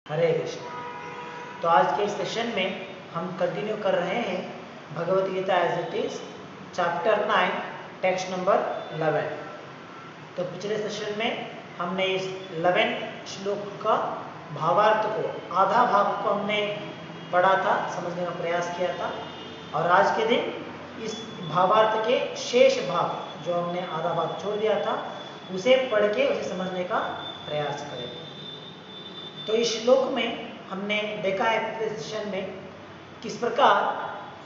हरे कृष्ण। तो आज के सेशन में हम कंटिन्यू कर रहे हैं Bhagavad Gita as it is chapter 9 text number 11। तो पिछले सेशन में हमने इस 11 श्लोक का भावार्थ को, आधा भाग को हमने पढ़ा था, समझने का प्रयास किया था। और आज के दिन इस भावार्थ के शेष भाग जो हमने आधा भाग छोड़ दिया था उसे पढ़ के उसे समझने का प्रयास करेंगे। तो इस श्लोक में हमने देखा है पिछले सेशन में किस प्रकार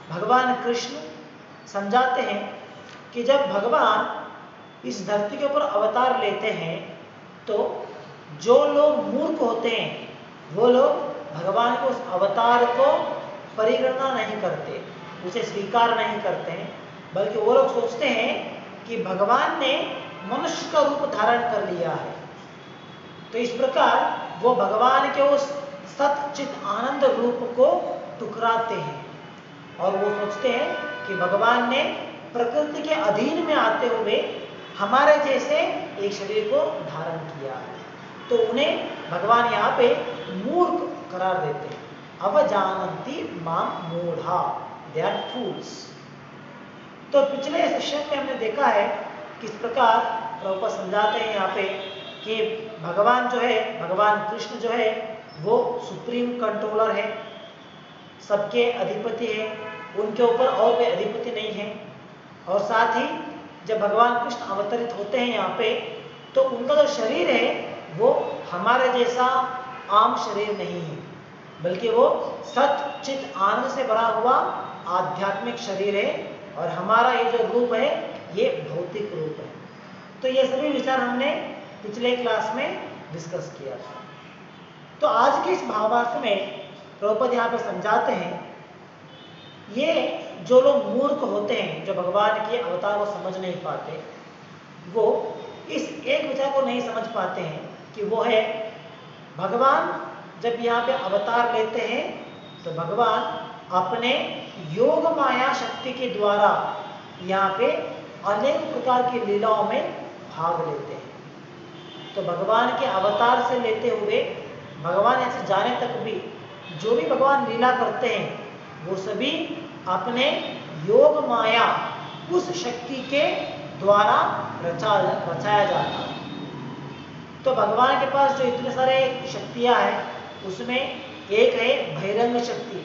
भगवान कृष्ण समझाते हैं कि जब भगवान इस धरती के ऊपर अवतार लेते हैं तो जो लोग मूर्ख होते हैं वो लोग भगवान के उस अवतार को परिगणना नहीं करते, उसे स्वीकार नहीं करते हैं, बल्कि वो लोग सोचते हैं कि भगवान ने मनुष्य का रूप धारण कर लिया है। तो इस प्रकार वो भगवान के उस सच्चित आनंद रूप को ठुकराते हैं और वो सोचते हैं कि भगवान ने प्रकृति के अधीन में आते हुए हमारे जैसे एक शरीर को धारण किया है। तो उन्हें भगवान यहाँ पे मूर्ख करार देते हैं। अवजानन्ति माम मूढ़ा, दे आर फूल्स। तो पिछले सेशन में हमने देखा है किस प्रकार प्रभुपाद समझाते हैं यहाँ पे कि भगवान जो है, भगवान कृष्ण जो है वो सुप्रीम कंट्रोलर है, सबके अधिपति है, उनके ऊपर और कोई अधिपति नहीं है। और साथ ही जब भगवान कृष्ण अवतरित होते हैं यहाँ पे तो उनका जो शरीर है वो हमारे जैसा आम शरीर नहीं है, बल्कि वो सच्चित आनंद से भरा हुआ आध्यात्मिक शरीर है और हमारा ये जो रूप है ये भौतिक रूप है। तो ये सभी विचार हमने पिछले क्लास में डिस्कस किया था। तो आज के इस भावार्थ में प्रभुपाद यहाँ पे समझाते हैं ये जो लोग मूर्ख होते हैं, जो भगवान के अवतार को समझ नहीं पाते, वो इस एक विचार को नहीं समझ पाते हैं कि वो है भगवान जब यहाँ पे अवतार लेते हैं तो भगवान अपने योग माया शक्ति के द्वारा यहाँ पे अनेक प्रकार की लीलाओं में भाग लेते हैं। तो भगवान के अवतार से लेते हुए भगवान ऐसे जाने तक भी जो भी भगवान लीला करते हैं वो सभी अपने योग माया उस शक्ति के द्वारा रचाया जाता है। तो भगवान के पास जो इतने सारे शक्तियां हैं उसमें एक है बहिरंग शक्ति,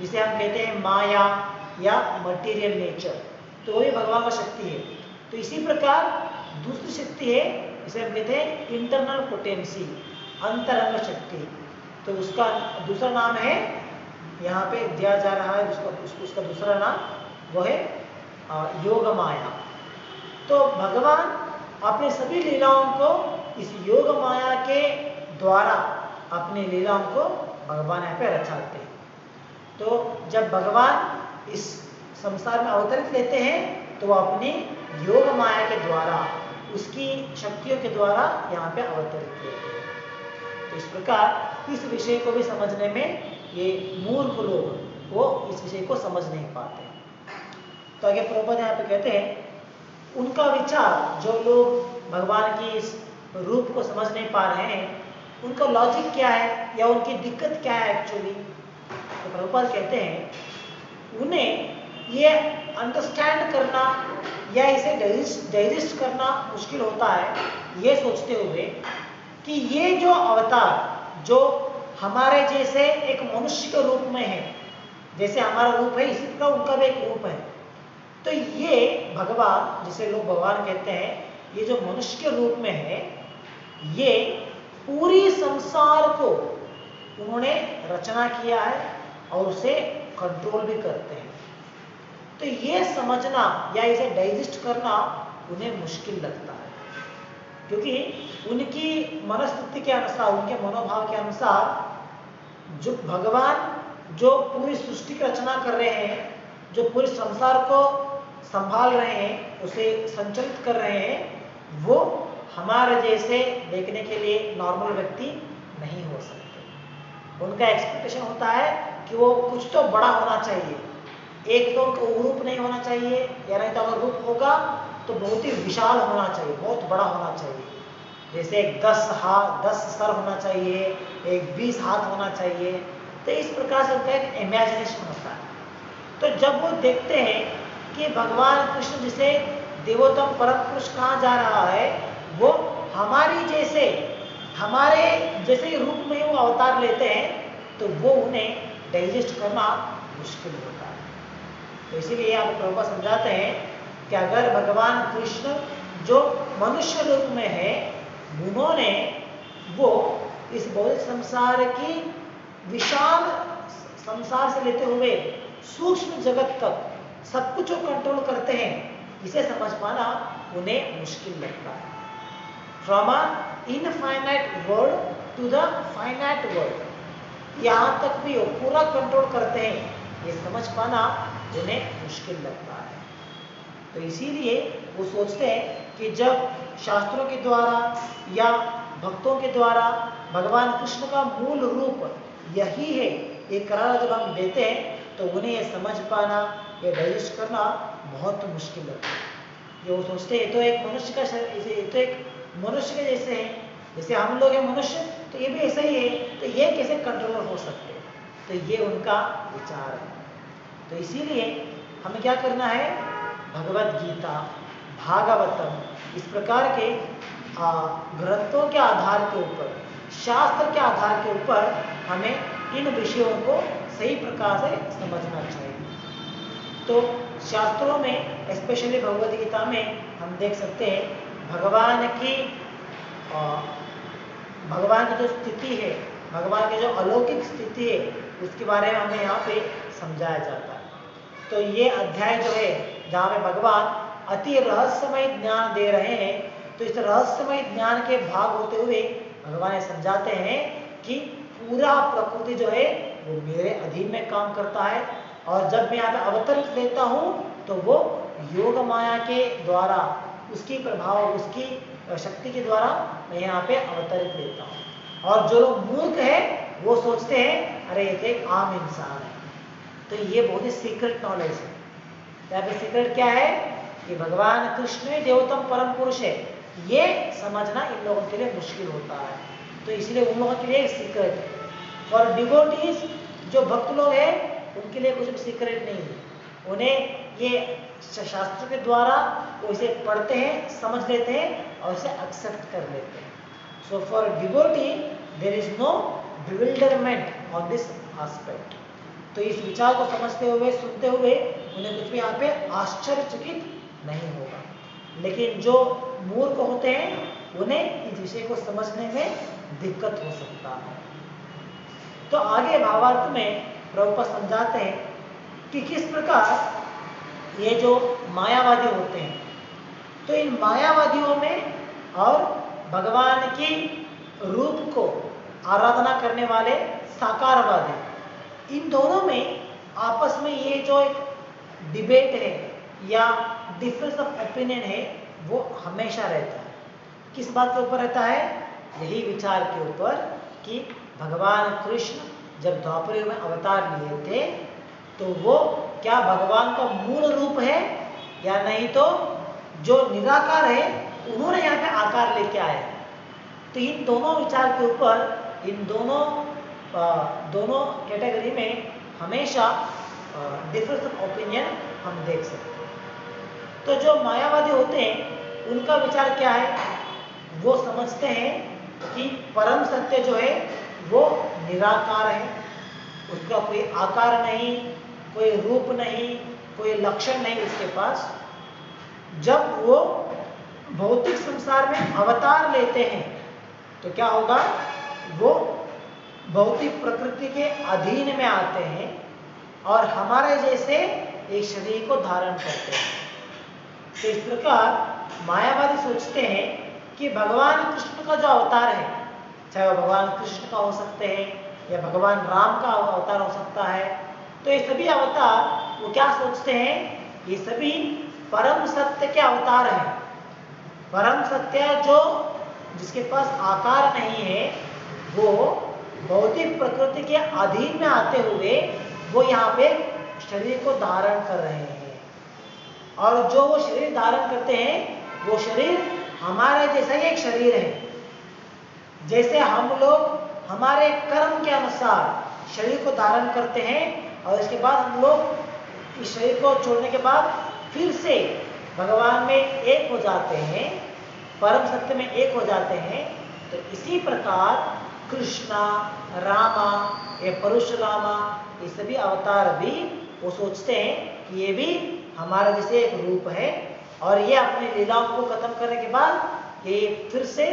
जिसे हम कहते हैं माया या मटीरियल नेचर, तो वो भी भगवान का शक्ति है। तो इसी प्रकार दूसरी शक्ति है जिसे हम कहते हैं इंटरनल पोटेंसी, अंतरंग शक्ति। तो उसका दूसरा नाम है यहाँ पे दिया जा रहा है, उसका दूसरा नाम वो है योग माया। तो भगवान अपने सभी लीलाओं को इस योग माया के द्वारा अपनी लीलाओं को भगवान यहाँ पे रचाते हैं। तो जब भगवान इस संसार में अवतरित लेते हैं तो वो अपनी योग माया के द्वारा, उसकी शक्तियों के द्वारा यहाँ पे अवतरित लेते हैं। तो इस प्रकार इस विषय को भी समझने में ये मूर्ख लोग वो इस विषय को समझ नहीं पाते। तो आगे प्रभुपाद यहाँ पे कहते हैं उनका विचार, जो लोग भगवान की इस रूप को समझ नहीं पा रहे हैं, उनका लॉजिक क्या है या उनकी दिक्कत क्या है एक्चुअली। तो प्रभुपाद कहते हैं उन्हें ये अंडरस्टैंड करना या इसे डाइजेस्ट करना मुश्किल होता है, ये सोचते हुए कि ये जो अवतार जो हमारे जैसे एक मनुष्य के रूप में है, जैसे हमारा रूप है इसी प्रकार उनका भी एक रूप है। तो ये भगवान, जिसे लोग भगवान कहते हैं, ये जो मनुष्य के रूप में है, ये पूरी संसार को उन्होंने रचना किया है और उसे कंट्रोल भी करते हैं। तो ये समझना या इसे डाइजेस्ट करना उन्हें मुश्किल लगता है, क्योंकि उनकी मनस्थिति के अनुसार, उनके मनोभाव के अनुसार जो भगवान जो पूरी सृष्टि की रचना कर रहे हैं, जो पूरे संसार को संभाल रहे हैं, उसे संचालित कर रहे हैं, वो हमारे जैसे देखने के लिए नॉर्मल व्यक्ति नहीं हो सकते। उनका एक्सपेक्टेशन होता है कि वो कुछ तो बड़ा होना चाहिए, एक तो उनका रूप नहीं होना चाहिए, या नहीं तो अगर रूप होगा तो बहुत ही विशाल होना चाहिए, बहुत बड़ा होना चाहिए। जैसे एक 10 सर होना चाहिए, एक 20 हाथ होना चाहिए। तो इस प्रकार से उनका एक इमेजिनेशन होता है। तो जब वो देखते हैं कि भगवान कृष्ण जिसे देवोत्तम परम पुरुष कहा जा रहा है, वो हमारे जैसे ही रूप में वो अवतार लेते हैं, तो वो उन्हें डाइजेस्ट करना मुश्किल होता है। तो इसीलिए आप प्रभुपाद समझाते हैं कि अगर भगवान कृष्ण जो मनुष्य रूप में है, उन्होंने वो इस भौतिक संसार की विशाल संसार से लेते हुए सूक्ष्म जगत तक सब कुछ को कंट्रोल करते हैं, इसे समझ पाना उन्हें मुश्किल लगता है। From a infinite world to the finite world, यहाँ तक भी वो पूरा कंट्रोल करते हैं, ये समझ पाना उन्हें मुश्किल लगता है। तो इसीलिए वो सोचते हैं कि जब शास्त्रों के द्वारा या भक्तों के द्वारा भगवान कृष्ण का मूल रूप यही है, ये करार जब हम देते हैं, तो उन्हें ये समझ पाना, ये डाइजेस्ट करना बहुत मुश्किल लगता है। ये वो सोचते हैं तो एक मनुष्य का शरीर, तो एक मनुष्य के जैसे हैं, जैसे हम लोग हैं मनुष्य, तो ये भी ऐसा ही है, तो ये कैसे कंट्रोलर हो सकते हैं? तो ये उनका विचार है। तो इसीलिए हमें क्या करना है? भगवत गीता, भागवतम, इस प्रकार के ग्रंथों के आधार के ऊपर, शास्त्र के आधार के ऊपर हमें इन विषयों को सही प्रकार से समझना चाहिए। तो शास्त्रों में, स्पेशली भगवद गीता में हम देख सकते हैं भगवान की जो स्थिति है, भगवान की जो अलौकिक स्थिति है, उसके बारे में हमें यहाँ पे समझाया जाता है। तो ये अध्याय जो है जहाँ पे भगवान अति रहस्यमय ज्ञान दे रहे हैं, तो इस रहस्यमय ज्ञान के भाग होते हुए भगवान ये समझाते हैं कि पूरा प्रकृति जो है वो मेरे अधीन में काम करता है, और जब मैं यहाँ पे अवतरित लेता हूँ तो वो योग माया के द्वारा, उसकी प्रभाव, उसकी शक्ति के द्वारा मैं यहाँ पे अवतरित लेता हूँ। और जो लोग मूर्ख है वो सोचते हैं अरे ये तो एक आम इंसान है। तो ये बहुत ही सीक्रेट नॉलेज है। यहाँ पे सीक्रेट क्या है कि भगवान कृष्ण देवोत्तम परम पुरुष है, ये समझना इन लोगों के लिए मुश्किल होता है। तो इसलिए उन लोगों के लिए सीक्रेट है। फॉर डिवोटीज, जो भक्त लोग हैं, उनके लिए कुछ भी सीक्रेट नहीं है। उन्हें ये शास्त्र के द्वारा वो इसे पढ़ते हैं, समझ लेते हैं और इसे एक्सेप्ट कर लेते हैं। So for devotee there is no bewilderment on this aspect. तो इस विचार को समझते हुए, सुनते हुए उन्हें कुछ भी यहाँ पे आश्चर्यचकित नहीं होगा। लेकिन जो मूर्ख होते हैं उन्हें इस विषय को समझने में दिक्कत हो सकता है। तो आगे भावार्थ में प्रभुपाद समझाते हैं कि किस प्रकार ये जो मायावादी होते हैं, तो इन मायावादियों में और भगवान की रूप को आराधना करने वाले साकारवादी, इन दोनों में आपस में ये जो एक डिबेट है या डिफरेंस ऑफ ओपिनियन है, वो हमेशा रहता है। किस बात के ऊपर रहता है? यही विचार के ऊपर कि भगवान कृष्ण जब द्वापर युग में अवतार लिए थे, तो वो क्या भगवान का मूल रूप है या नहीं, तो जो निराकार है उन्होंने यहाँ पे आकार लेके आए। तो इन दोनों विचार के ऊपर, इन दोनों कैटेगरी में हमेशा डिफरेंस ऑफ ओपिनियन हम देख सकते हैं। तो जो मायावादी होते हैं उनका विचार क्या है? वो समझते हैं कि परम सत्य जो है वो निराकार है, उसका कोई आकार नहीं, कोई रूप नहीं, कोई लक्षण नहीं उसके पास। जब वो भौतिक संसार में अवतार लेते हैं तो क्या होगा? वो भौतिक प्रकृति के अधीन में आते हैं और हमारे जैसे एक शरीर को धारण करते हैं। तो इस प्रकार मायावादी सोचते हैं कि भगवान कृष्ण का जो अवतार है, चाहे वो भगवान कृष्ण का हो सकते हैं या भगवान राम का अवतार हो सकता है, तो ये सभी अवतार वो क्या सोचते हैं? ये सभी परम सत्य के अवतार हैं। परम सत्य जो जिसके पास आकार नहीं है, वो भौतिक प्रकृति के अधीन में आते हुए वो यहाँ पे शरीर को धारण कर रहे हैं। और जो वो शरीर धारण करते हैं, वो शरीर हमारे जैसा ही एक शरीर है। जैसे हम लोग हमारे कर्म के अनुसार शरीर को धारण करते हैं और इसके बाद हम लोग इस शरीर को छोड़ने के बाद फिर से भगवान में एक हो जाते हैं, परम सत्य में एक हो जाते हैं। तो इसी प्रकार कृष्णा, रामा, ये परशुरामा, ये सभी अवतार भी वो सोचते हैं कि ये भी हमारा जैसे एक रूप है और ये अपनी लीलाओं को खत्म करने के बाद ये फिर से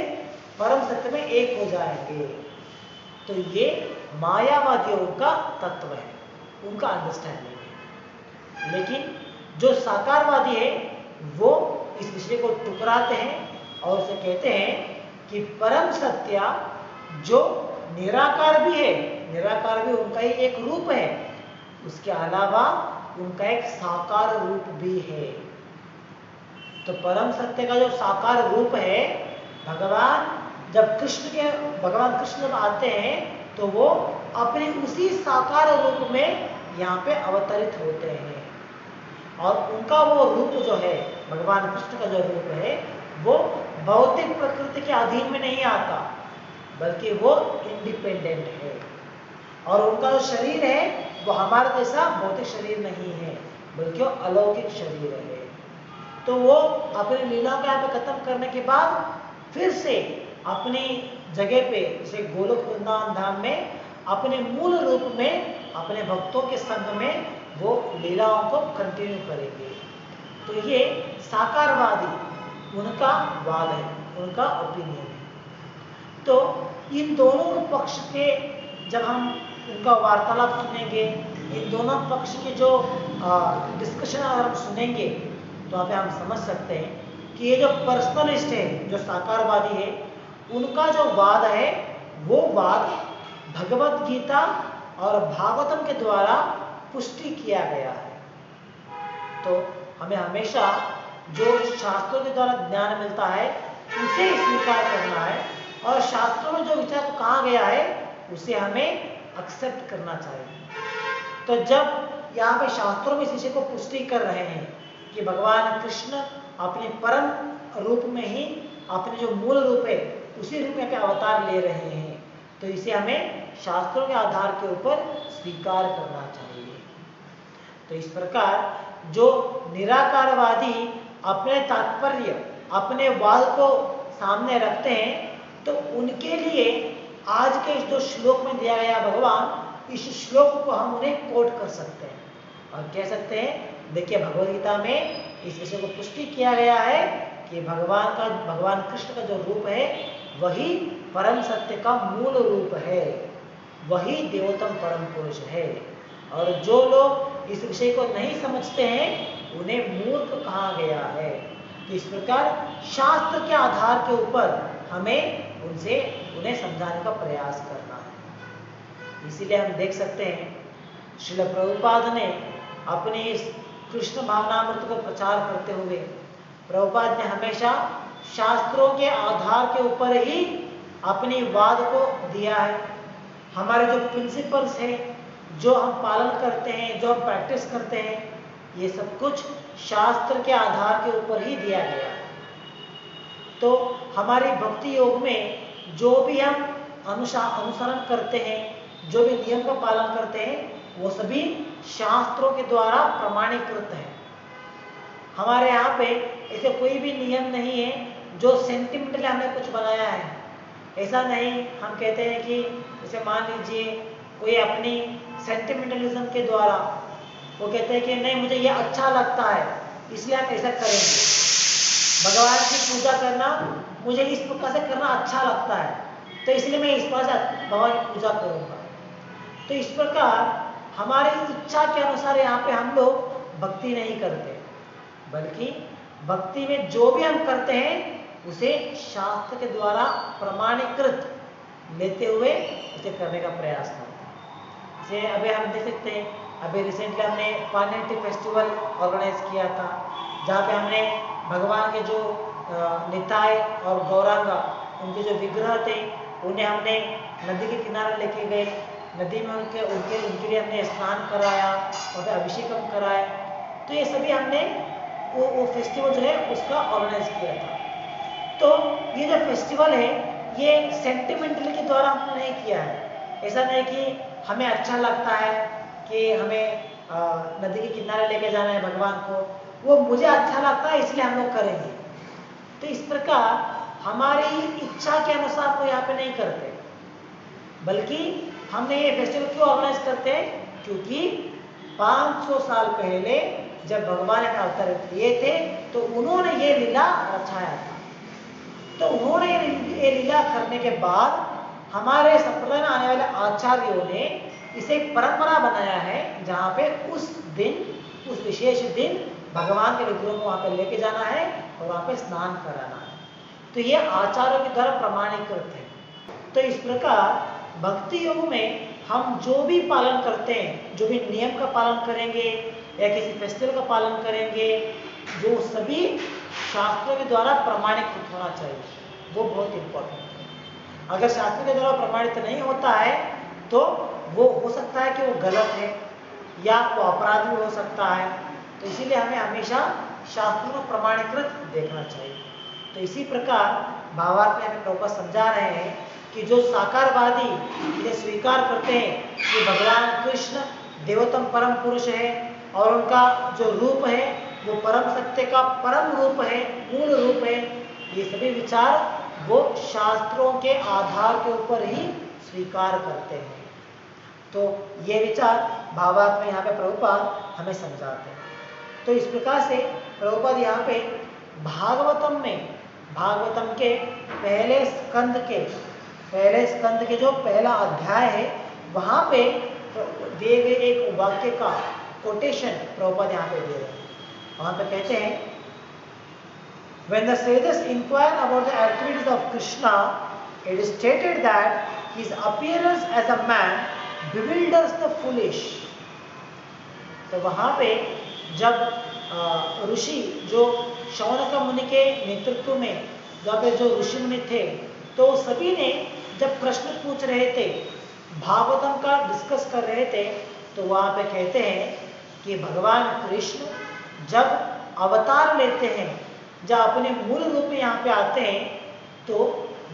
परम सत्य में एक हो जाएंगे। तो ये मायावादियों का तत्व है, उनका अंडरस्टैंडिंग है। लेकिन जो साकारवादी है वो इस विषय को टुकराते हैं और उसे कहते हैं कि परम सत्य जो निराकार भी है, निराकार भी उनका ही एक रूप है, उसके अलावा उनका एक साकार रूप भी है। तो परम सत्य का जो साकार रूप है, भगवान कृष्ण जब आते हैं तो वो अपने उसी साकार रूप में यहाँ पे अवतरित होते हैं और उनका वो रूप जो है, भगवान कृष्ण का जो रूप है, वो भौतिक प्रकृति के अधीन में नहीं आता, बल्कि वो इंडिपेंडेंट है। और उनका जो शरीर है वो हमारा जैसा भौतिक शरीर नहीं है, बल्कि वो अलौकिक शरीर है। तो वो अपनी लीला को यहाँ पे खत्म करने के बाद फिर से अपनी जगह पे, जैसे गोलोक वृंदावन धाम में अपने मूल रूप में अपने भक्तों के संग में वो लीलाओं को कंटिन्यू करेंगे। तो ये साकारवादी उनका वाद है, उनका ओपिनियन है। तो इन दोनों पक्ष के जब हम उनका वार्तालाप सुनेंगे, इन दोनों पक्ष के जो डिस्कशन अगर हम सुनेंगे तो यहाँ पे हम समझ सकते हैं कि ये जो पर्सनलिस्ट है, जो साकारवादी है, उनका जो वाद है वो वाद भगवत गीता और भागवतम के द्वारा पुष्टि किया गया है। तो हमें हमेशा जो शास्त्रों के द्वारा ज्ञान मिलता है उसे स्वीकार करना है और शास्त्रों में जो विचार कहा गया है उसे हमें एक्सेप्ट करना चाहिए। तो जब यहाँ पे शास्त्रों में इस विषय को पुष्टि कर रहे हैं कि भगवान कृष्ण अपने परम रूप में ही अपने जो मूल रूप है उसी रूप में अवतार ले रहे हैं, तो इसे हमें शास्त्रों के आधार के ऊपर स्वीकार करना चाहिए। तो इस प्रकार जो निराकारवादी अपने तात्पर्य, अपने वाद को सामने रखते हैं, तो उनके लिए आज के इस जो श्लोक में दिया गया भगवान, इस श्लोक को हम उन्हें कोट कर सकते हैं और कह सकते हैं, देखिए भगवद गीता में इस विषय को पुष्टि किया गया है कि भगवान कृष्ण का जो रूप है वही परम सत्य का मूल रूप है, वही देवोत्तम परम पुरुष है। और जो लोग इस विषय को नहीं समझते हैं उन्हें मूर्ख कहा गया है। तो इस प्रकार शास्त्र के आधार के ऊपर हमें उन्हें समझाने का प्रयास करना है। इसीलिए हम देख सकते हैं श्रील प्रभुपाद ने अपने इस कृष्ण भावनामृत को प्रचार करते हुए प्रभुपाद ने हमेशा शास्त्रों के आधार के ऊपर ही अपनी वाद को दिया है। हमारे जो प्रिंसिपल्स हैं, जो हम पालन करते हैं, जो हम प्रैक्टिस करते हैं, ये सब कुछ शास्त्र के आधार के ऊपर ही दिया गया है। तो हमारी भक्ति योग में जो भी हम अनुसरण करते हैं, जो भी नियम का पालन करते हैं, वो सभी शास्त्रों के द्वारा प्रमाणीकृत है। हमारे यहाँ पे ऐसे कोई भी नियम नहीं है जो सेंटिमेंटली हमने कुछ बनाया है। ऐसा नहीं, हम कहते हैं कि जैसे मान लीजिए कोई अपनी सेंटिमेंटलिज्म के द्वारा वो कहते हैं कि नहीं मुझे ये अच्छा लगता है इसलिए आप ऐसा करेंगे, भगवान की पूजा करना मुझे इस प्रकार से करना अच्छा लगता है तो इसलिए मैं इस प्रकार से भगवान की पूजा करूँगा। तो इस प्रकार हमारी इच्छा के अनुसार यहाँ पे हम लोग भक्ति नहीं करते, बल्कि भक्ति में जो भी हम करते हैं उसे शास्त्र के द्वारा प्रमाणीकृत लेते हुए उसे करने का प्रयास करते हैं। जैसे अभी हम देख सकते हैं, अभी रिसेंटली हमने पार्नेटी फेस्टिवल ऑर्गेनाइज किया था, जहाँ पे हमने भगवान के जो निताय और गौरांगा उनके जो विग्रह थे उन्हें हमने नदी के किनारे लेके गए, नदी में उनके लिए हमने स्नान कराया और फिर अभिषेकम कराया। तो ये सभी हमने वो फेस्टिवल जो है उसका ऑर्गेनाइज किया था। तो ये जो फेस्टिवल है ये सेंटिमेंटल के द्वारा हमने नहीं किया है। ऐसा नहीं कि हमें अच्छा लगता है कि हमें नदी के किनारे लेके जाना है भगवान को, वो मुझे अच्छा लगता है इसलिए हम लोग करेंगे। तो इस प्रकार हमारी इच्छा के अनुसार को यहाँ पे नहीं करते, बल्कि हमने ये फेस्टिवल क्यों ऑर्गेनाइज करते हैं? क्योंकि 500 साल पहले जब भगवान ने अवतार लिए थे तो उन्होंने ये लीला रचाया था। तो उन्होंने ये लीला करने के बाद हमारे संप्रदाय में आने वाले आचार्यों ने इसे एक परंपरा बनाया है, जहाँ पे उस दिन, उस विशेष दिन भगवान के विग्रह को वहाँ पे लेके जाना है और वहाँ पे स्नान कराना है। तो ये आचार्यों के द्वारा प्रमाणीकृत है। तो इस प्रकार भक्ति योग में हम जो भी पालन करते हैं, जो भी नियम का पालन करेंगे या किसी फेस्टिवल का पालन करेंगे, जो सभी शास्त्रों के द्वारा प्रमाणित होना चाहिए, वो बहुत इंपॉर्टेंट है। अगर शास्त्रों के द्वारा प्रमाणित नहीं होता है तो वो हो सकता है कि वो गलत है या वो अपराध भी हो सकता है। तो इसीलिए हमें हमेशा शास्त्रों को प्रमाणीकृत देखना चाहिए। तो इसी प्रकार भावार्थ में हमें प्रभुपाद समझा रहे हैं कि जो साकारवादी इसे स्वीकार करते हैं कि भगवान कृष्ण देवोत्तम परम पुरुष है और उनका जो रूप है वो परम सत्य का परम रूप है, मूल रूप है, ये सभी विचार वो शास्त्रों के आधार के ऊपर ही स्वीकार करते हैं। तो ये विचार भावार्थ में यहाँ पे प्रभुपाद हमें समझाते हैं। तो इस प्रकार से प्रभुपाद यहाँ पे भागवतम में, भागवतम के पहले स्कंद के जो पहला अध्याय है वहाँ पे दिए गए एक वाक्य का कोटेशन प्रभुपाद यहाँ पे दे रहे हैं। वहाँ पे कहते हैं, When the sages inquire about the activities of Krishna, it is stated that his appearance as a man bewilders the foolish. तो वहाँ पे जब ऋषि जो शौनक मुनि के नेतृत्व में जहाँ पे जो ऋषि मुनि थे, तो सभी ने जब प्रश्न पूछ रहे थे, भागवतम का डिस्कस कर रहे थे, तो वहाँ पे कहते हैं कि भगवान कृष्ण जब अवतार लेते हैं, जब अपने मूल रूप में यहाँ पे आते हैं, तो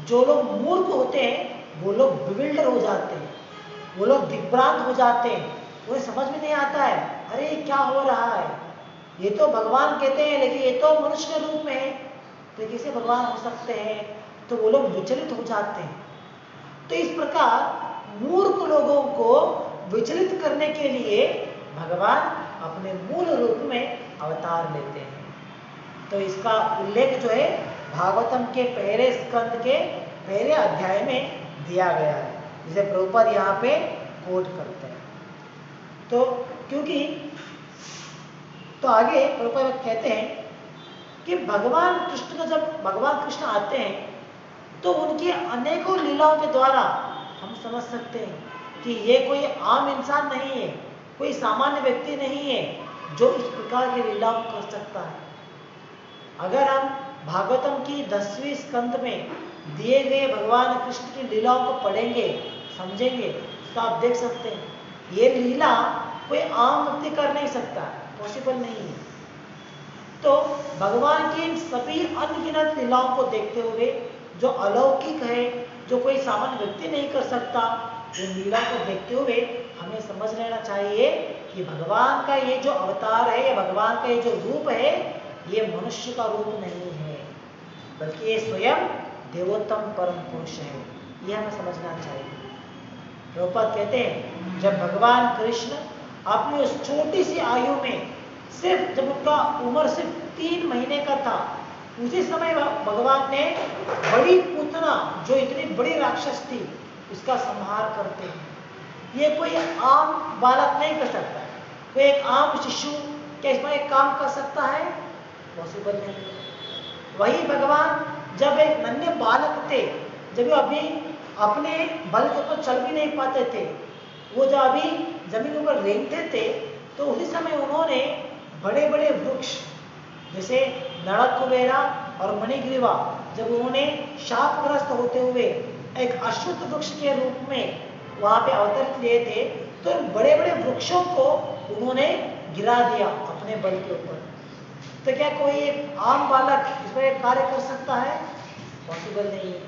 जो लोग मूर्ख होते हैं वो लोग बिविल्डर हो जाते हैं, वो लोग दिग्भ्रांत हो जाते हैं, उन्हें समझ में नहीं आता है, अरे ये क्या हो रहा है, ये तो भगवान कहते हैं लेकिन ये तो मनुष्य के रूप में है, तो कैसे भगवान हो सकते हैं? तो वो लोग विचलित हो जाते हैं। तो इस प्रकार मूर्ख लोगों को विचलित करने के लिए भगवान अपने मूल रूप में अवतार लेते हैं। तो इसका उल्लेख जो है भागवतम के पहले स्कंद के पहले अध्याय में दिया गया है, जिसे प्रभुपाद यहाँ पे कोट करते हैं। तो क्योंकि तो आगे प्रभुपाद कहते हैं कि भगवान कृष्ण का जब भगवान कृष्ण आते हैं तो उनकी अनेकों लीलाओं के द्वारा हम समझ सकते हैं कि ये कोई आम इंसान नहीं है, कोई सामान्य व्यक्ति नहीं है जो इस प्रकार की लीलाओं कर सकता है। अगर हम भागवतम की 10वीं स्कंद में दिए गए भगवान कृष्ण की लीलाओं को पढ़ेंगे, समझेंगे, तो आप देख सकते हैं ये लीला कोई आम व्यक्ति कर नहीं सकता, पॉसिबल नहीं है। तो भगवान की इन सभी अनगिनत लीलाओं को देखते हुए जो अलौकिक है, जो कोई सामान्य व्यक्ति नहीं कर सकता, इन लीला को देखते हुए हमें समझ लेना चाहिए कि भगवान का ये जो अवतार है, या भगवान का ये जो रूप है, ये मनुष्य का रूप नहीं है, बल्कि ये स्वयं देवोत्तम परम पुरुष है। ये हमें समझना चाहिए। प्रभुपाद कहते हैं जब भगवान कृष्ण अपनी उस छोटी सी आयु में, सिर्फ जब उनका उम्र सिर्फ 3 महीने का था, उसी समय भगवान ने बड़ी पूतना जो इतनी बड़ी राक्षस थी उसका संहार करते हैं। ये कोई आम बालक नहीं कर सकता है, कोई एक आम शिशु क्या इसमें एक काम कर सकता है? पॉसिबल नहीं। वही भगवान जब एक नन्हे बालक थे, जब वो अभी अपने बल के ऊपर चल भी नहीं पाते थे, वो जब अभी जमीन पर रेंगते थे, तो उसी समय उन्होंने बड़े बड़े वृक्ष जैसे नड़क कुबेरा और मणिग्रीवा, जब उन्होंने शापग्रस्त होते हुए एक अश्वत्थ वृक्ष के रूप में वहां पे अवतरित लिए थे, तो बड़े बड़े वृक्षों को उन्होंने गिरा दिया अपने बल के ऊपर। तो क्या कोई एक आम बालक इसमें एक कार्य कर सकता है? पॉसिबल नहीं है।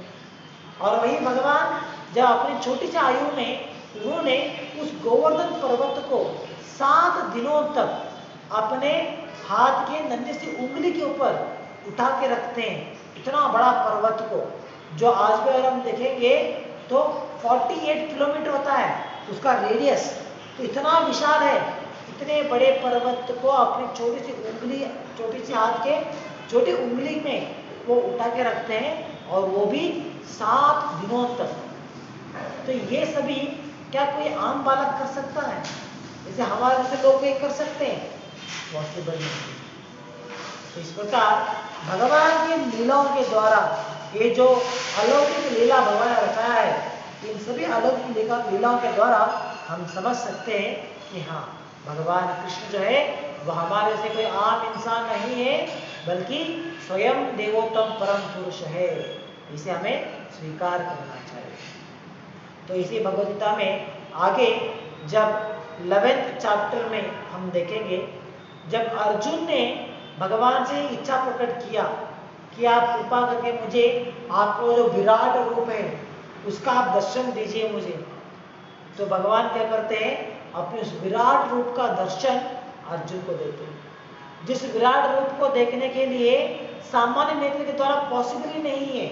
और वही भगवान जब अपनी छोटी सी आयु में उन्होंने उस गोवर्धन पर्वत को 7 दिनों तक अपने हाथ के नन्ही सी उंगली के ऊपर उठा के रखते हैं, इतना बड़ा पर्वत को, जो आज भी अगर हम देखेंगे तो 48 किलोमीटर होता है उसका रेडियस, तो इतना विशाल है। इतने बड़े पर्वत को अपनी छोटी सी उंगली, छोटी सी हाथ के छोटी उंगली में वो उठा के रखते हैं, और वो भी 7 दिनों तक। तो ये सभी क्या कोई आम बालक कर सकता है? जैसे हमारे जैसे लोग ये कर सकते हैं? पॉसिबल नहीं। तो इस प्रकार भगवान की लीलाओं के द्वारा, ये जो अलौकिक लीला भगवान ने रचाया है, इन सभी अलौकिक लीलाओं के द्वारा हम समझ सकते हैं कि हाँ, भगवान कृष्ण जो है वह हमारे से कोई आम इंसान नहीं है, बल्कि स्वयं देवोत्तम परम पुरुष है। इसे हमें स्वीकार करना चाहिए। तो इसी भगवद गीता में आगे जब 11th चैप्टर में हम देखेंगे, जब अर्जुन ने भगवान से इच्छा प्रकट किया कि आप कृपा करके मुझे आपको जो विराट रूप है उसका आप दर्शन दीजिए मुझे, तो भगवान क्या करते हैं, अपने उस विराट रूप का दर्शन अर्जुन को देते हैं, जिस विराट रूप को देखने के लिए सामान्य नेत्र के द्वारा पॉसिबल ही नहीं है।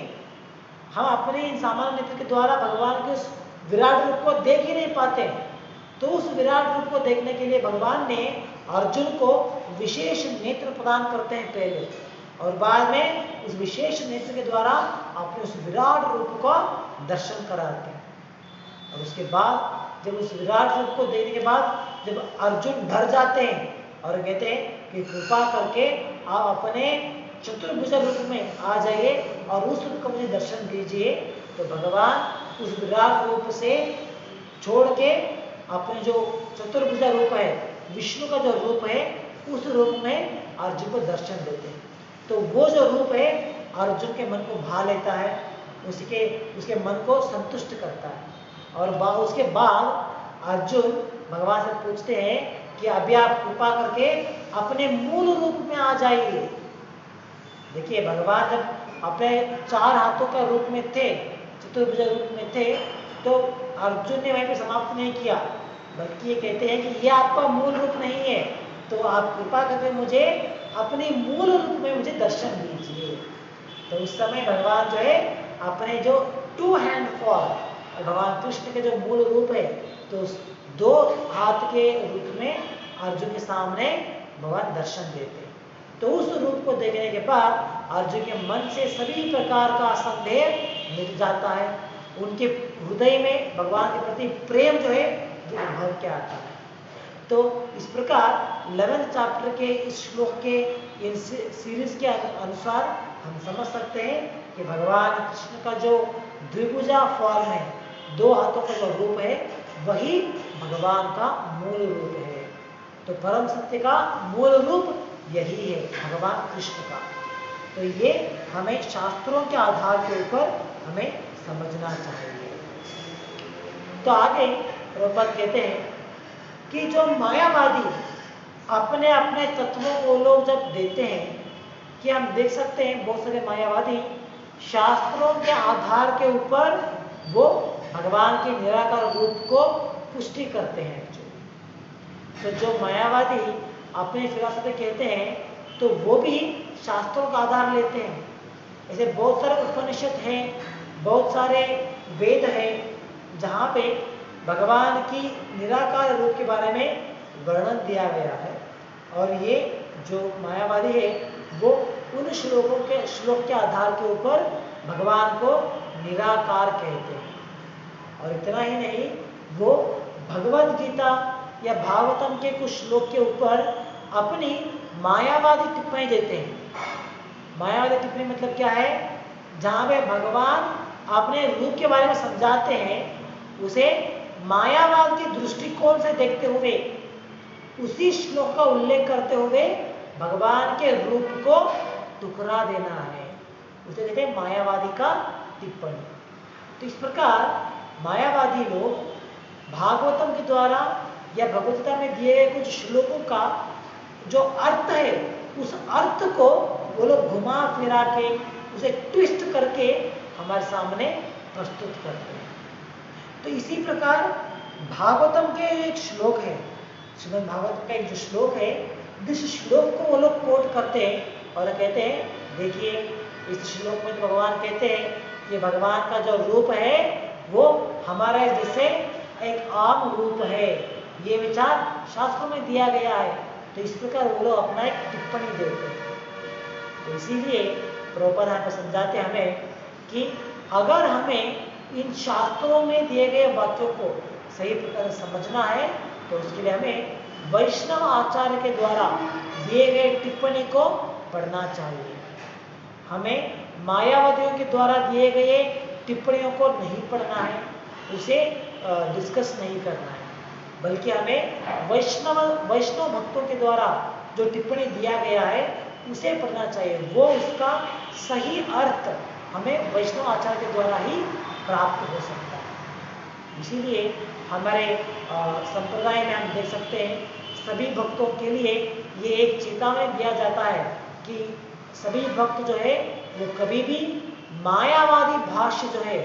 हम अपने इन सामान्य नेत्र के द्वारा भगवान के उस विराट रूप को देख ही नहीं पाते। तो उस विराट रूप को देखने के लिए भगवान ने अर्जुन को विशेष नेत्र प्रदान करते हैं पहले, और बाद में उस विशेष नेत्र के द्वारा अपने उस विराट रूप का दर्शन कराते हैं। और उसके बाद जब उस विराट रूप को देखने के बाद जब अर्जुन डर जाते हैं और कहते हैं कि कृपा करके आप अपने चतुर्भुज रूप में आ जाइए और उस रूप का मुझे दर्शन दीजिए, तो भगवान उस विराट रूप से छोड़ के अपने जो चतुर्भुज रूप है, विष्णु का जो रूप है, उस रूप में अर्जुन को दर्शन देते हैं। तो वो जो रूप है अर्जुन के मन को भा लेता है, उसके मन को संतुष्ट करता है। और उसके बाद अर्जुन भगवान से पूछते हैं कि अभी आप कृपा करके अपने मूल रूप में आ जाइए। देखिए, भगवान जब अपने 4 हाथों का रूप में थे, चतुर्भुज रूप में थे, तो अर्जुन ने वहीं पे समाप्त नहीं किया, बल्कि ये कहते हैं कि ये आपका मूल रूप नहीं है, तो आप कृपा करके मुझे अपने मूल रूप में मुझे दर्शन दीजिए। तो उस समय भगवान जो है अपने जो 2 हैंड फॉर्म, भगवान कृष्ण के जो मूल रूप है, तो उस 2 हाथ के रूप में अर्जुन के सामने भगवान दर्शन देते। तो उस रूप को देखने के बाद अर्जुन के मन से सभी प्रकार का संदेह मिट जाता है, उनके हृदय में भगवान के प्रति प्रेम जो है वो उभर के आता है। तो इस प्रकार 11th चैप्टर के इस श्लोक के इन सीरीज के अनुसार हम समझ सकते हैं कि भगवान कृष्ण का जो द्विभुजा फॉर्म है, 2 हाथों का जो रूप है, वही भगवान का मूल रूप है। तो परम सत्य का मूल रूप यही है, भगवान कृष्ण का। तो ये हमें शास्त्रों के आधार के ऊपर हमें समझना चाहिए। तो आगे प्रभुपाद कहते हैं कि जो मायावादी अपने अपने तत्वों को लोग जब देते हैं, कि हम देख सकते हैं बहुत सारे मायावादी शास्त्रों के आधार के ऊपर वो भगवान के निराकार रूप को पुष्टि करते हैं। तो जो मायावादी अपने फिलॉसफी कहते हैं, तो वो भी शास्त्रों का आधार लेते हैं। ऐसे बहुत सारे उपनिषद हैं, बहुत सारे वेद हैं, जहाँ पे भगवान की निराकार रूप के बारे में वर्णन दिया गया है। और ये जो मायावादी है वो उन श्लोक के आधार के ऊपर भगवान को निराकार कहते हैं। और इतना ही नहीं, वो भगवद गीता या भागवतम के कुछ श्लोक के ऊपर अपनी मायावादी टिप्पणी देते हैं। मायावादी टिप्पणी मतलब क्या है? जहाँ पे भगवान अपने रूप के बारे में समझाते हैं, उसे मायावाद के दृष्टिकोण से देखते हुए उसी श्लोक का उल्लेख करते हुए भगवान के रूप को टुकरा देना है, उसे कहते हैं मायावादी का टिप्पणी। तो इस प्रकार मायावादी लोग भागवतम के द्वारा या भगवद गीता में दिए गए कुछ श्लोकों का जो अर्थ है, उस अर्थ को वो लोग घुमा फिरा के, उसे ट्विस्ट करके हमारे सामने प्रस्तुत करते हैं। तो इसी प्रकार भागवतम के एक श्लोक है, श्रीमद् भागवत का एक जो श्लोक है, जिस श्लोक को वो लोग कोट करते हैं और कहते हैं देखिए इस श्लोक में तो भगवान कहते हैं कि भगवान का जो रूप है वो हमारे जैसे एक आम रूप है, ये विचार शास्त्रों में दिया गया है। तो इस प्रकार वो लोग अपना एक टिप्पणी देते हैं। तो इसीलिए प्रभुपाद यहाँ पर समझाते हमें कि अगर हमें इन शास्त्रों में दिए गए वाक्यों को सही प्रकार से समझना है तो उसके लिए हमें वैष्णव आचार्य के द्वारा दिए गए टिप्पणी को पढ़ना चाहिए। हमें मायावादियों के द्वारा दिए गए टिप्पणियों को नहीं पढ़ना है, उसे डिस्कस नहीं करना है, बल्कि हमें वैष्णव भक्तों के द्वारा जो टिप्पणी दिया गया है उसे पढ़ना चाहिए। वो उसका सही अर्थ हमें वैष्णव आचार्य के द्वारा ही प्राप्त हो सकता है। इसीलिए हमारे संप्रदाय में हम देख सकते हैं सभी भक्तों के लिए ये एक चेतावनी दिया जाता है कि सभी भक्त जो है वो कभी भी मायावादी भाष्य जो है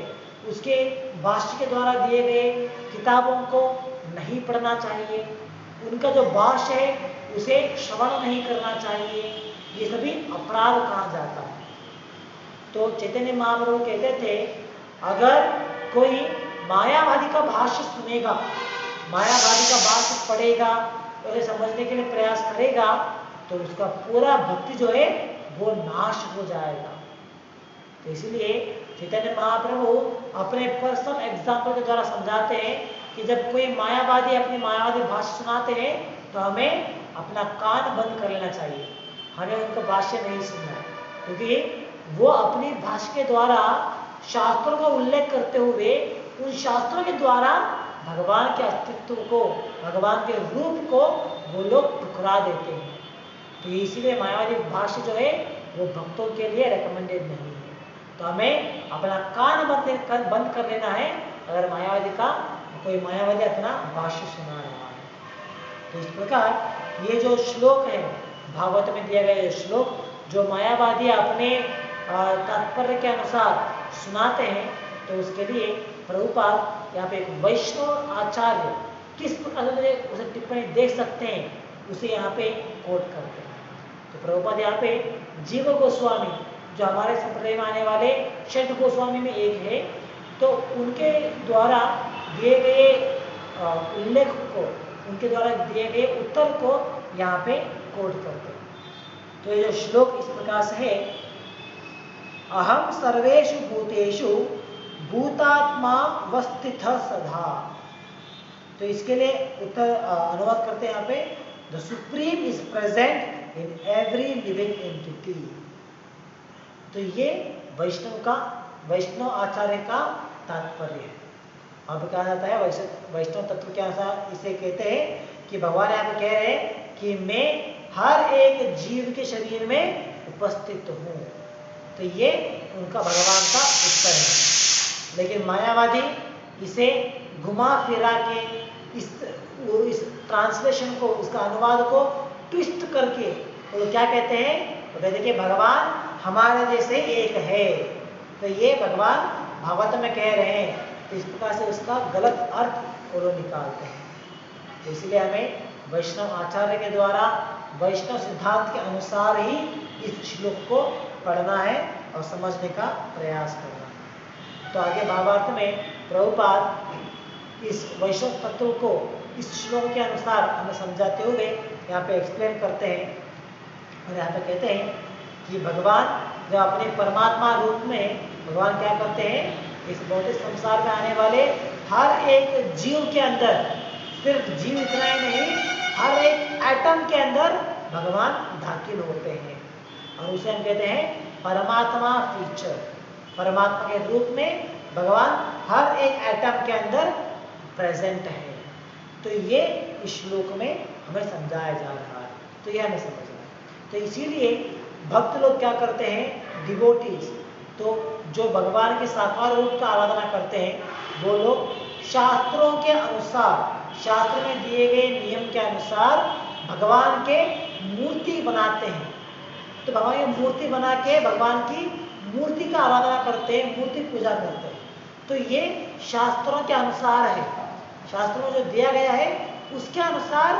उसके भाष्य के द्वारा दिए गए किताबों को नहीं पढ़ना चाहिए, उनका जो भाष्य है उसे श्रवण नहीं करना चाहिए, ये सभी अपराध कहा जाता है। तो चैतन्य महाप्रभु कहते थे अगर कोई मायावादी का भाष्य सुनेगा, मायावादी का भाष्य पढ़ेगा, उसे समझने के लिए प्रयास करेगा तो उसका पूरा भक्ति जो है वो नाश हो जाएगा। तो इसलिए चैतन्य महाप्रभु अपने पर्सनल एग्जाम्पल के द्वारा समझाते हैं कि जब कोई मायावादी अपनी मायावादी भाष्य सुनाते हैं तो हमें अपना कान बंद कर लेना चाहिए, हमें उनका भाष्य नहीं सुनना है, क्योंकि वो अपनी भाष्य के द्वारा शास्त्रों का उल्लेख करते हुए उन शास्त्रों के द्वारा भगवान के अस्तित्व को, भगवान के रूप को वो लोग ठुकरा देते हैं। तो इसीलिए मायावादी भाष्य जो है वो भक्तों के लिए रिकमेंडेड नहीं है। तो हमें अपना कान बंद कर लेना है अगर कोई मायावादी अपना भाष्य सुना रहा है। तो इस प्रकार ये जो श्लोक है भागवत में दिया गया श्लोक जो मायावादी अपने तात्पर्य के अनुसार सुनाते हैं, तो उसके लिए प्रभुपाद यहाँ पे एक वैष्णव आचार्य किस प्रकार से उसे टिप्पणी देख सकते हैं उसे यहाँ पे कोट करते हैं। तो प्रभुपाद यहाँ पे जीव गोस्वामी जो हमारे संप्रदाय में आने वाले षट गोस्वामी में एक है, तो उनके द्वारा दिए गए उल्लेख को, उनके द्वारा दिए गए उत्तर को यहाँ पे कोट करते हैं। तो ये जो श्लोक इस प्रकार से है, अहम सर्वेषु भूतेषु भूतात्मा वस्थित सदा। तो इसके लिए उत्तर अनुवाद करते हैं यहाँ पे, the supreme is present in every living entity. तो ये वैष्णव आचार्य का तात्पर्य है। अब कहा जाता है वैष्णव तत्व के अनुसार इसे कहते हैं कि भगवान यहाँ पे कह रहे हैं कि मैं हर एक जीव के शरीर में उपस्थित हूँ। तो ये उनका भगवान का उत्तर है। लेकिन मायावादी इसे घुमा फिरा के इस ट्रांसलेशन को, उसका अनुवाद को ट्विस्ट करके वो क्या कहते हैं, वो कहते हैं कि भगवान हमारे जैसे एक है। तो ये भगवान भागवत में कह रहे हैं, तो इस प्रकार से उसका गलत अर्थ वो लोग निकालते हैं। तो इसलिए हमें वैष्णव आचार्य के द्वारा वैष्णव सिद्धांत के अनुसार ही इस श्लोक को पढ़ना है और समझने का प्रयास करना है। तो आगे भावार्थ में प्रभुपाद इस वैष्णव तत्व को इस श्लोक के अनुसार हमें समझाते हुए यहाँ पे एक्सप्लेन करते हैं और यहाँ पे कहते हैं कि भगवान जब अपने परमात्मा रूप में भगवान क्या करते हैं, इस भौतिक संसार में आने वाले हर एक जीव के अंदर, सिर्फ जीव इतना ही नहीं, हर एक एटम के अंदर भगवान दाखिल होते हैं और उसे हम कहते हैं परमात्मा फीचर। परमात्मा के रूप में भगवान हर एक एटम के अंदर प्रेजेंट है। तो ये इस श्लोक में हमें समझाया जा रहा है, तो यह हमें समझना है। तो इसीलिए भक्त लोग क्या करते हैं, डिवोटीज, तो जो भगवान के साकार रूप का आराधना करते हैं वो लोग शास्त्रों के अनुसार, शास्त्र में दिए गए नियम के अनुसार भगवान के मूर्ति बनाते हैं। तो भगवान की मूर्ति बना के भगवान की मूर्ति का आराधना करते हैं, मूर्ति पूजा करते हैं। तो ये शास्त्रों के अनुसार है, शास्त्रों में जो दिया गया है उसके अनुसार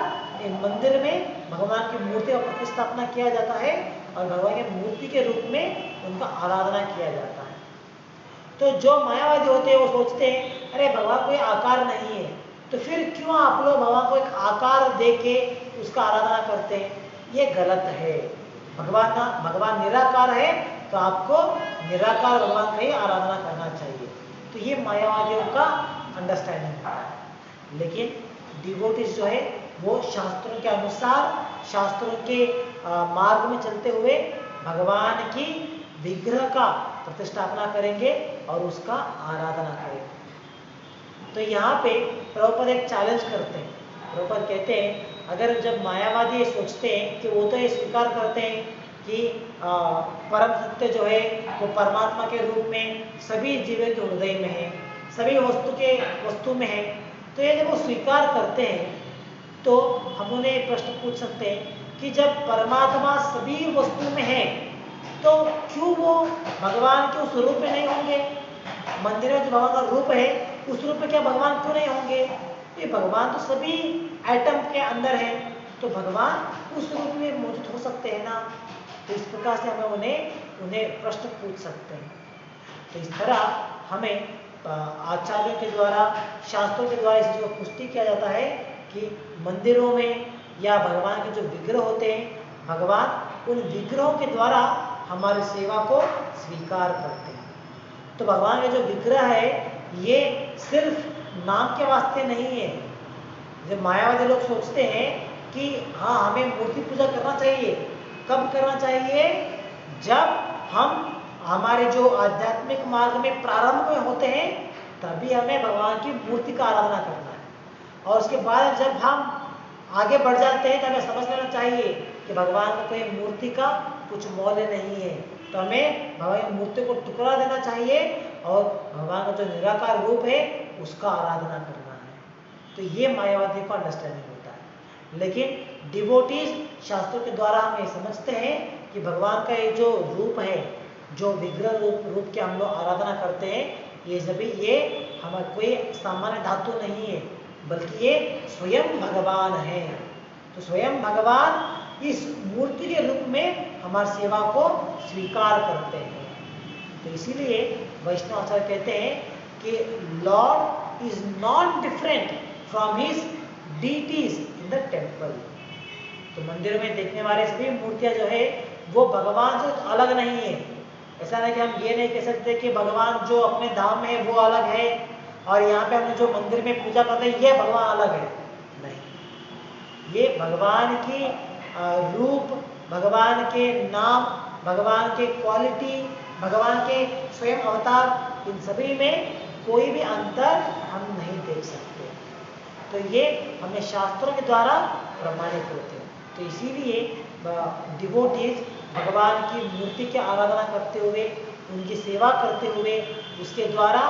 मंदिर में भगवान की मूर्ति का प्रतिष्ठापना किया जाता है और भगवान की मूर्ति के रूप में उनका आराधना किया जाता है। तो जो मायावादी होते हैं वो सोचते हैं अरे भगवान कोई आकार नहीं है, तो फिर क्यों आप लोग भगवान को एक आकार दे के उसका आराधना करते हैं? ये गलत है। भगवान निराकार है तो आपको निराकार भगवान का ही आराधना करना चाहिए। तो ये मायावादियों का अंडरस्टैंडिंग होता है। लेकिन डिवोटीज जो है वो शास्त्रों के अनुसार, शास्त्रों के मार्ग में चलते हुए भगवान की विग्रह का प्रतिष्ठापना करेंगे और उसका आराधना करेंगे। तो यहाँ पे प्रभुपाद एक चैलेंज करते हैं। प्रभुपाद कहते हैं अगर जब मायावादी सोचते हैं कि वो तो ये स्वीकार करते हैं कि परम सत्य जो है वो परमात्मा के रूप में सभी जीवों के हृदय में है, सभी वस्तु में है, तो ये जब वो स्वीकार करते हैं तो हम उन्हें प्रश्न पूछ सकते हैं कि जब परमात्मा सभी वस्तु में है तो क्यों वो भगवान के उस रूप में नहीं होंगे? मंदिर में जो भगवान का रूप है उस रूप में क्या भगवान क्यों नहीं होंगे? ये भगवान तो सभी एटम के अंदर है, तो भगवान उस रूप में मौजूद हो सकते हैं ना। तो इस प्रकार से हमें उन्हें प्रश्न पूछ सकते हैं। तो इस तरह हमें आचार्यों के द्वारा, शास्त्रों के द्वारा इस चीज को पुष्टि किया जाता है कि मंदिरों में या भगवान के जो विग्रह होते हैं, भगवान उन विग्रहों के द्वारा हमारी सेवा को स्वीकार करते हैं। तो भगवान के जो विग्रह है ये सिर्फ नाम के वास्ते नहीं है। जब मायावादी लोग सोचते हैं कि हाँ हमें मूर्ति पूजा करना चाहिए, कब करना चाहिए? जब हम हमारे जो आध्यात्मिक मार्ग में प्रारंभ में होते हैं तभी हमें भगवान की मूर्ति का आराधना करना है। और उसके बाद जब हम आगे बढ़ जाते हैं तो हमें समझ लेना चाहिए कि भगवान का कोई मूर्ति का कुछ मौल्य नहीं है, तो हमें भगवान की मूर्ति को टुकड़ा देना चाहिए और भगवान का जो निराकार रूप है उसका आराधना करना है। तो ये मायावादी का अंडरस्टैंडिंग होता है। लेकिन डिवोटीज शास्त्रों के द्वारा हम ये समझते हैं कि भगवान का ये जो रूप है, जो विग्रह रूप के हम लोग आराधना करते हैं, ये हमारा कोई सामान्य धातु नहीं है, बल्कि ये स्वयं भगवान है। तो स्वयं भगवान इस मूर्ति के रूप में हमारी सेवा को स्वीकार करते हैं। तो इसीलिए वैष्णव आचार्य कहते हैं कि Lord is not different from his deities in the temple. तो मंदिर में देखने वाले सभी मूर्तियां जो है वो भगवान से अलग नहीं है। ऐसा नहीं कि हम ये नहीं कह सकते कि भगवान जो अपने धाम में है वो अलग है और यहाँ पे हम जो मंदिर में पूजा करते हैं ये भगवान अलग है। नहीं, ये भगवान की रूप, भगवान के नाम, भगवान के क्वालिटी, भगवान के स्वयं अवतार, इन सभी में कोई भी अंतर हम नहीं देख सकते। तो ये हमें शास्त्रों के द्वारा प्रमाणित होते हैं। तो इसीलिए डिवोटीज भगवान की मूर्ति की आराधना करते हुए, उनकी सेवा करते हुए, उसके द्वारा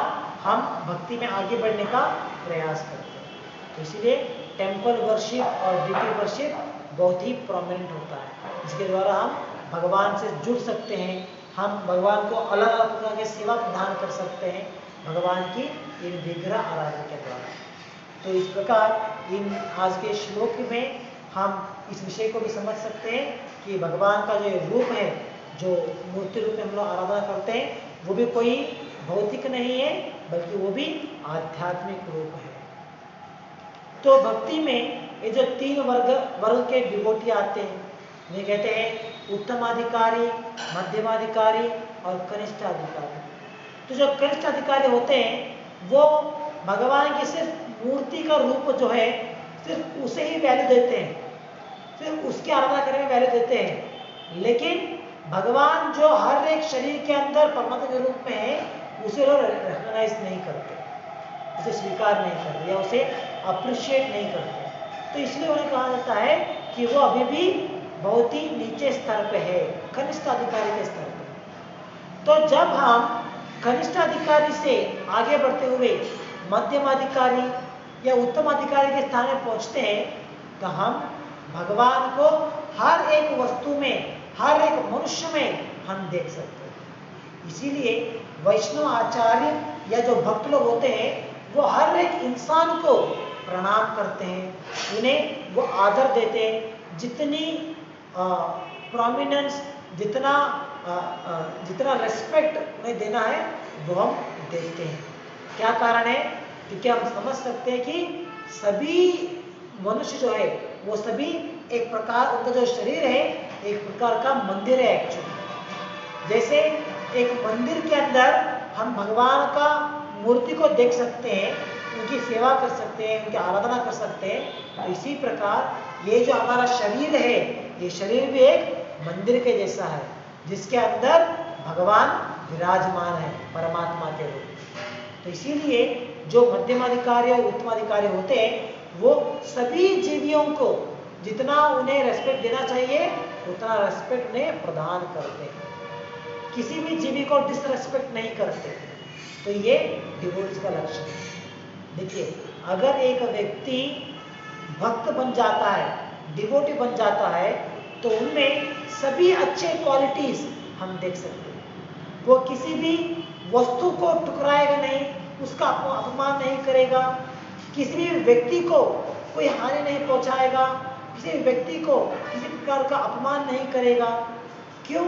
हम भक्ति में आगे बढ़ने का प्रयास करते हैं। तो इसीलिए टेम्पल वर्शिप और डिटी वर्शिप बहुत ही प्रोमिनेंट होता है। इसके द्वारा हम भगवान से जुड़ सकते हैं, हम भगवान को अलग अलग प्रकार के सेवा प्रदान कर सकते हैं भगवान की इन विग्रह आराधना के द्वारा। तो इस प्रकार इन आज के श्लोक में हम इस विषय को भी समझ सकते हैं कि भगवान का जो रूप है, जो मूर्ति रूप में हम लोग आराधना करते हैं, वो भी कोई भौतिक नहीं है, बल्कि वो भी आध्यात्मिक रूप है। तो भक्ति में ये जो तीन वर्ग के डिवोटी आते हैं, उन्हें कहते हैं उत्तमाधिकारी, मध्यमाधिकारी और कनिष्ठ अधिकारी। तो जो कनिष्ठ अधिकारी होते हैं वो भगवान की सिर्फ मूर्ति का रूप जो है सिर्फ उसे ही वैल्यू देते हैं, सिर्फ उसकी आराधना करने में वैल्यू देते हैं। लेकिन भगवान जो हर एक शरीर के अंदर परमात्मा के रूप में है उसे लोग रिकॉग्नाइज नहीं करते, उसे स्वीकार नहीं करते या उसे अप्रिशिएट नहीं करते। तो इसलिए उन्हें कहा जाता है कि वो अभी भी बहुत ही नीचे स्तर पे है, कनिष्ठ अधिकारी के स्तर पे। तो जब हम कनिष्ठ अधिकारी से आगे बढ़ते हुए मध्यम अधिकारी या उत्तम अधिकारी के स्थान में पहुंचते हैं तो हम भगवान को हर एक वस्तु में, हर एक मनुष्य में हम देख सकते हैं। इसीलिए वैष्णव आचार्य या जो भक्त लोग होते हैं वो हर एक इंसान को प्रणाम करते हैं, उन्हें वो आदर देते हैं। जितनी प्रोमिनेंस, जितना रेस्पेक्ट उन्हें देना है वो हम देते हैं। क्या कारण है? क्योंकि हम समझ सकते हैं कि सभी मनुष्य जो है वो सभी एक प्रकार, उनका जो शरीर है एक प्रकार का मंदिर है एक्चुअली। जैसे एक मंदिर के अंदर हम भगवान का मूर्ति को देख सकते हैं, उनकी सेवा कर सकते हैं, उनकी आराधना कर सकते हैं, तो इसी प्रकार ये जो हमारा शरीर है, ये शरीर भी एक मंदिर के जैसा है जिसके अंदर भगवान विराजमान है परमात्मा के रूप में। तो इसीलिए जो मध्यमाधिकारी और उत्तमाधिकारी होते हैं वो सभी जीवियों को जितना उन्हें रेस्पेक्ट देना चाहिए उतना रेस्पेक्ट उन्हें प्रदान करते हैं, किसी भी जीवी को डिसरेस्पेक्ट नहीं करते। तो ये डिवोटीज का लक्षण है। देखिए, अगर एक व्यक्ति भक्त बन जाता है, डिवोटी बन जाता है, तो उनमें सभी अच्छे क्वालिटीज हम देख सकते हैं। वो किसी भी वस्तु को टुकराएगा नहीं, उसका अपमान नहीं करेगा, किसी भी व्यक्ति को कोई हानि नहीं पहुंचाएगा, किसी भी व्यक्ति को किसी प्रकार का अपमान नहीं करेगा। क्यों?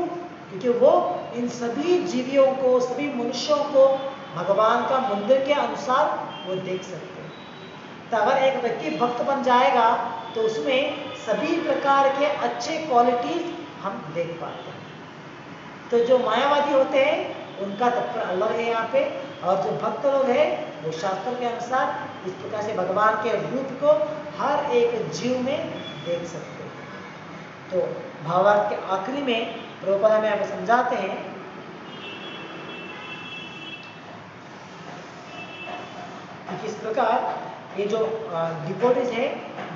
क्योंकि वो इन सभी जीवियों को, सभी मनुष्यों को भगवान का मंदिर के अनुसार वो देख सकते हैं। तो अगर एक व्यक्ति भक्त बन जाएगा तो उसमें सभी प्रकार के अच्छे क्वालिटीज हम देख पाते हैं। तो जो मायावादी होते हैं उनका तत्व अलग है यहाँ पे, और जो भक्त लोग हैं वो शास्त्र के अनुसार इस प्रकार से भगवान के रूप को हर एक जीव में देख सकते हैं। तो भावार्थ के आखिरी में प्रभुपाद हमें यहाँ पे समझाते हैं कि किस प्रकार ये जो डिवोटीज है,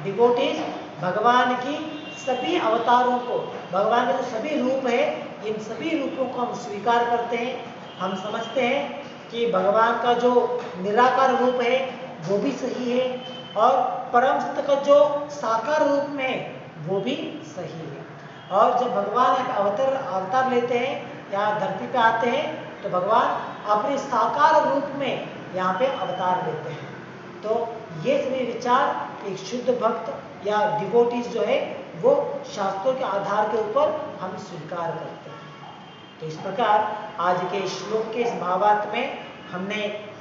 डिवोटीज भगवान की सभी अवतारों को, भगवान के जो सभी रूप है, इन सभी रूपों को हम स्वीकार करते हैं। हम समझते हैं कि भगवान का जो निराकार रूप है वो भी सही है, और परम सत्य का जो साकार रूप में है वो भी सही है। और जब भगवान एक अवतार लेते हैं या धरती पे आते हैं तो भगवान अपने साकार रूप में यहाँ पे अवतार लेते हैं। तो ये सभी विचार एक शुद्ध भक्त या डिवोटीज जो है वो शास्त्रों के आधार के ऊपर हम स्वीकार करते हैं। तो इस प्रकार आज के श्लोक के इस भावार्थ में हमने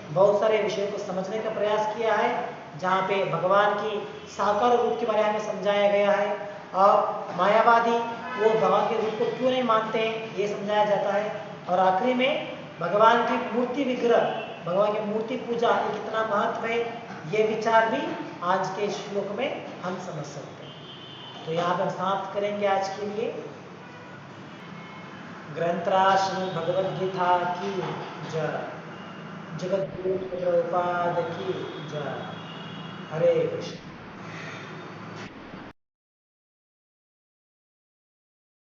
बहुत सारे विषयों को समझने का प्रयास किया है, जहाँ पे भगवान की साकार रूप के बारे में समझाया गया है, और मायावादी वो भगवान के रूप को क्यों नहीं मानते हैं ये समझाया जाता है, और आखिरी में भगवान की मूर्ति विग्रह, भगवान की मूर्ति पूजा ये कितना महत्व है ये विचार भी आज के श्लोक में हम समझ सकते हैं। तो यहाँ पर हम समाप्त करेंगे आज के लिए। ग्रंथराज भगवद गीता की जय, जगत गुरु प्रभुपाद की जय। हरे कृष्ण।